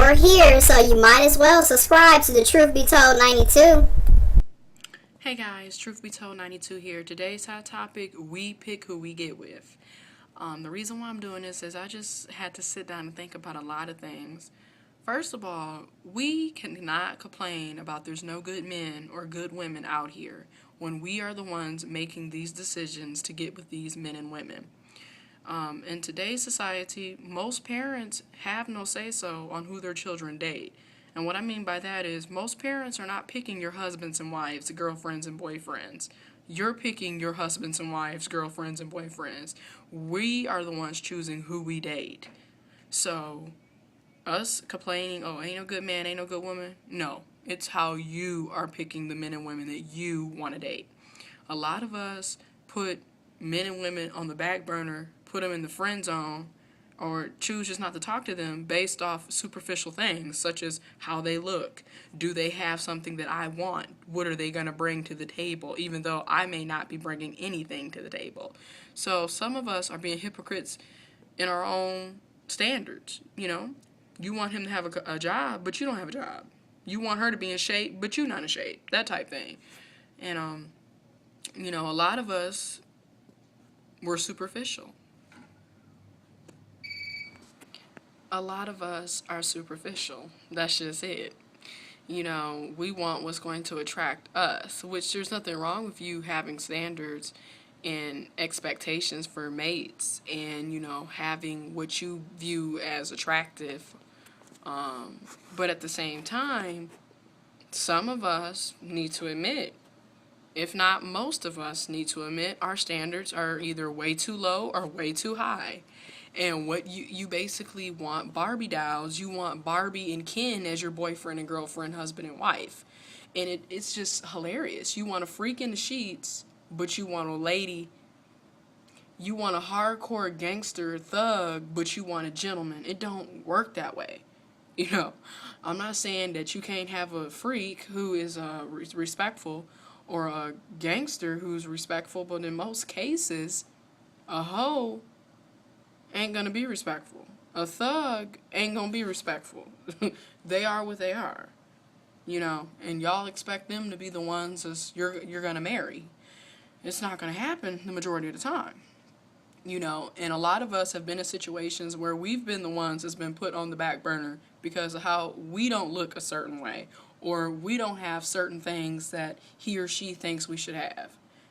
You're here, so you might as well subscribe to the Truth Be Told 92. Hey guys, Truth Be Told 92 here. Today's hot topic, we pick who we get with. The reason why I'm doing this is I just had to sit down and think about a lot of things. First of all, we cannot complain about there's no good men or good women out here when we are the ones making these decisions to get with these men and women. In today's society, most parents have no say-so on who their children date. And what I mean by that is most parents are not picking your husbands and wives, girlfriends and boyfriends. You're picking your husbands and wives, girlfriends and boyfriends. We are the ones choosing who we date. So, us complaining, oh, ain't no good man, ain't no good woman. No, it's how you are picking the men and women that you want to date. A lot of us put men and women on the back burner, put them in the friend zone, or choose just not to talk to them based off superficial things such as how they look. Do they have something that I want? What are they going to bring to the table, even though I may not be bringing anything to the table? So some of us are being hypocrites in our own standards, you know? You want him to have a job, but you don't have a job. You want her to be in shape, but you're not in shape. That type thing. And, a lot of us were superficial. A lot of us are superficial. That's just it. We want what's going to attract us, which there's nothing wrong with you having standards and expectations for mates and, having what you view as attractive. But at the same time, some of us need to admit, if not most of us need to admit, our standards are either way too low or way too high. And what you basically want Barbie dolls, you want Barbie and Ken as your boyfriend and girlfriend, husband and wife. And it's just hilarious. You want a freak in the sheets, but you want a lady. You want a hardcore gangster thug, but you want a gentleman. It don't work that way. I'm not saying that you can't have a freak who is respectful or a gangster who's respectful, but in most cases, a hoe ain't gonna be respectful. A thug ain't gonna be respectful. They are what they are, and y'all expect them to be the ones you're gonna marry. It's not gonna happen the majority of the time. And a lot of us have been in situations where we've been the ones that's been put on the back burner because of how we don't look a certain way, or we don't have certain things that he or she thinks we should have.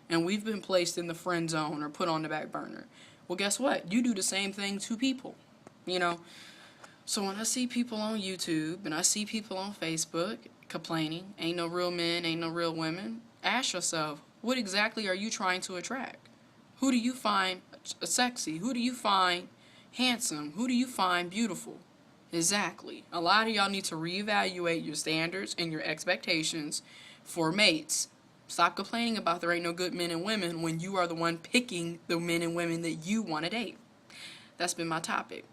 And we've been placed in the friend zone or put on the back burner. Well, guess what? You do the same thing to people, So when I see people on YouTube and I see people on Facebook complaining, ain't no real men, ain't no real women, ask yourself, what exactly are you trying to attract? Who do you find sexy? Who do you find handsome? Who do you find beautiful? Exactly. A lot of y'all need to reevaluate your standards and your expectations for mates. Stop complaining about there ain't no good men and women when you are the one picking the men and women that you want to date. That's been my topic.